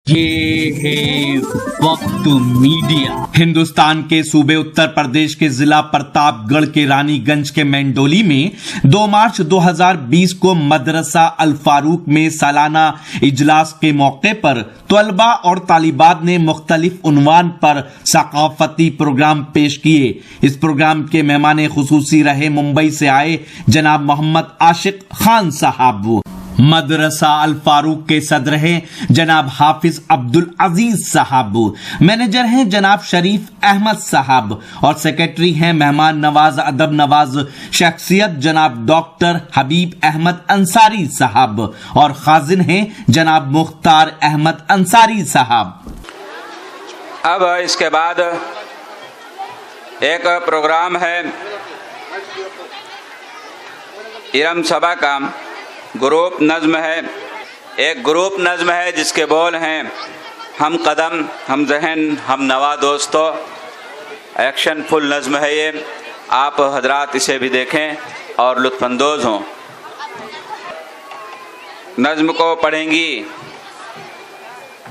ये है वक्त मीडिया। हिंदुस्तान के सूबे उत्तर प्रदेश के जिला प्रतापगढ़ के रानीगंज के मेंडोली में 2 मार्च 2020 को मदरसा अल फारूक में सालाना इजलास के मौके पर तलबा और तालिबात ने मुख्तलिफ उन्वान पर सकाफती प्रोग्राम पेश किए। इस प्रोग्राम के मेहमान खुसूसी रहे मुंबई से आए जनाब मोहम्मद आशिक खान साहब। मदरसा अल फारूक के सदर हैं जनाब हाफिज अब्दुल अजीज साहब, मैनेजर हैं जनाब शरीफ अहमद साहब और सेक्रेटरी हैं मेहमान नवाज अदब नवाज शख्सियत जनाब डॉक्टर हबीब अहमद अंसारी साहब और खाजिन हैं जनाब मुख्तार अहमद अंसारी साहब। अब इसके बाद एक प्रोग्राम है इरम सबा का ग्रुप नज़्म है। एक ग्रुप नज़्म है जिसके बोल हैं हम कदम हम जहन हम नवा दोस्तों। एक्शन फुल नज़्म है ये, आप हजरात इसे भी देखें और लुत्फानंदोज हों। नज़्म को पढ़ेंगी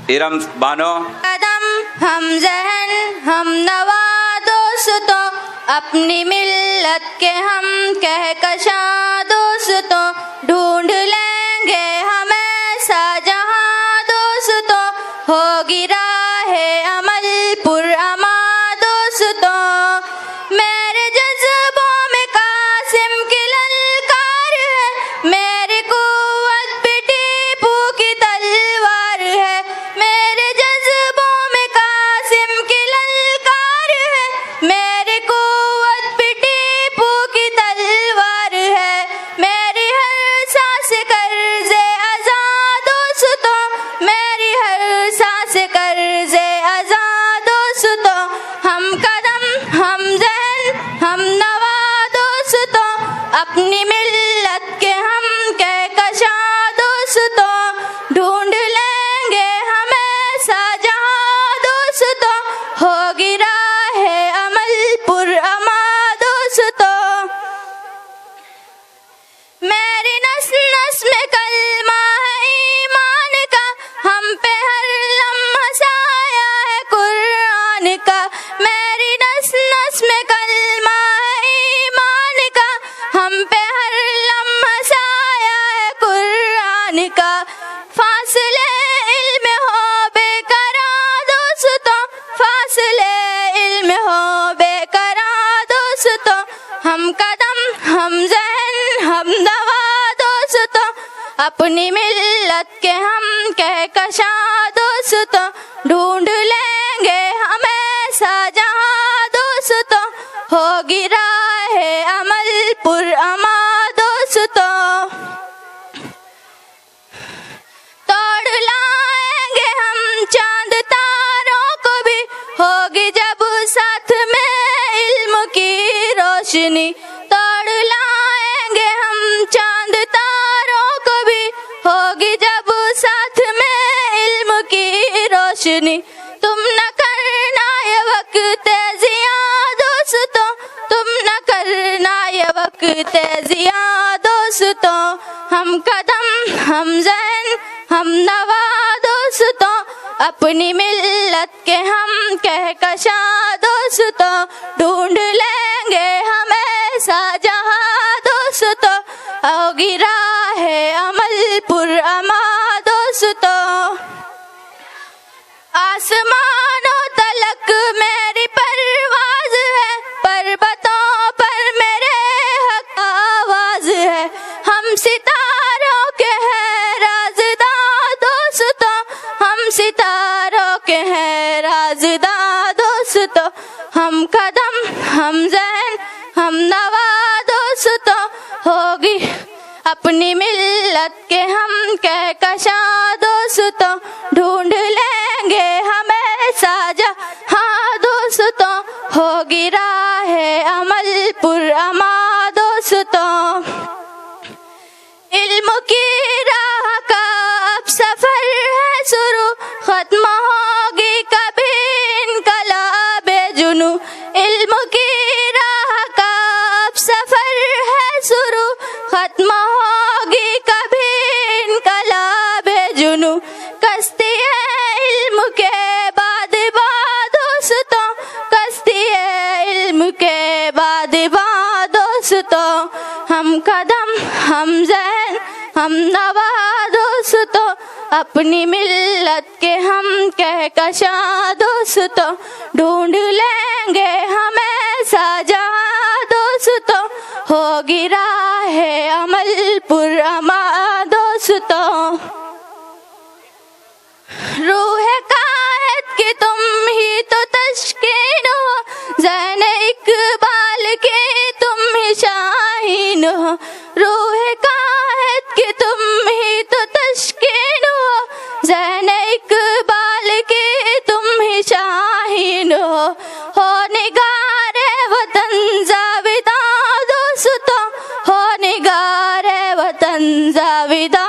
इरम बानो। कदम हम जहन हम नवा दोस्तों, अपनी मिल्लत के हम कहकशा दोस्तों, ढूंढ लेंगे हम ऐसा जहां दोस्तों, होगी राहे अमल पुरमा दोस्तों। मेरे जज्बों में कासिम की ललकार है, मेरी कुव्वत पे टीपू की तलवार है। मेरे जज्बों में कासिम की ललकार है, मेरी कुव्वत पे टीपू की तलवार है। मेरी हर सांस कर्ज़े आज़ाद दोस्तों, मेरी हर सांस कर्ज़े आज़ाद दोस्तों। हम कदम हम जहन हम नवा दोस्तों, अपनी मिल्लत के हम कहकशा दोस्तों, ढूंढ लेंगे हम ऐसा जहां दोस्तों, होगी राहे अमल पुरमा दोस्तों। मेरी नस नस में कलमा है ईमान का, हम पे हर लम्हा साया है कुरान का। मेरी नस नस में कलमा है ईमान का, हम पे हर लम्हा साया है कुरान का। फासले इल्म हो बेकरार दोस्तों, फासले इल्म हो बेकरार दोस्तों। हम कदम हम जहन हम नवा दोस्तों, अपनी मिल्लत के हम कहकशा दोस्तों, ढूंढ लेंगे हम ऐसा जहां दोस्तों, होगी राहे अमल पुरमा दोस्तों। तोड़ लाएंगे हम चांद तारों को भी, होगी जब साथ में इल्म की रोशनी। तोड़ लाएंगे हम चांद तारों को भी, होगी जब साथ में इल्म की रोशनी। तुम न करना ये वक्त ज़िया दोस्तों, तुम न करना ये वक्त ज़िया दोस्तों। हम कदम हम जहन हम नवा दोस्तों, अपनी मिल्लत के हम कहकशा दोस्तों, ढूंढ लेंगे हम ऐसा जहां दोस्तों, होगी राहे अमल पुरमा दोस्तों। आसमानों तलक मेरी परवाज है, पर्वतों पर मेरे हक आवाज है। हम सितारों के हैं राज़दार दोस्तों, हम सितारों के हैं राज़दार दोस्तों। हम कदम हम जहन हम नवा दोस्तों, होगी अपनी मिल्लत के हम कहकशा दोस्तों, ढूंढ लेंगे हम ऐसा जहां दोस्तों, होगी राहे अमल पुरमा दोस्तों। इल्म की राह का अब सफर है शुरू, खत्म होगी कभी इनकलाबे जुनू। इल्म की राह का अब सफर है शुरू, खत्म होगी कभी इनकलाबे जुनू। कश्ती है इल्म के बाद दोस्तों, कश्ती इल्म के बाद दोस्तों, हम कदम हम ज़हन हम नवा दोस्तों, अपनी मिल्लत के हम कहकशा दोस्तों, ढूंढ लेंगे हमें जहां दोस्तों, होगी राह अमल पुरमा दोस्तों। रूह कायद की तुम ही तो तश्कीन हो, ज़ैन इकबाल की तुम ही शाहीन हो, रूह कायद की तुम ही तो तश्कीन हो, ज़ैन इकबाल की तुम ही शाहीन हो निगारे वतन जाविदा दोस्तों, हो निगारे वतन जाविदा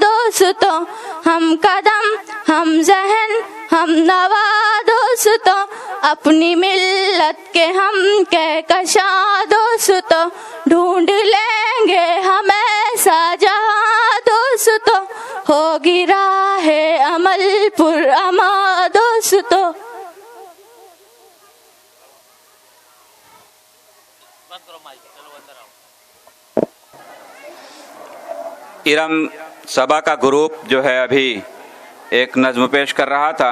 दोस्तों, हम कदम हम ज़हन हम नवा दोस्तों, अपनी मिल्लत के हम कहकशा दोस्तों, ढूंढ लेंगे हमें जहां दोस्तों, होगी राह अमल पुरमा दोस्तों। इरम सभा का ग्रुप जो है अभी एक नज्म पेश कर रहा था।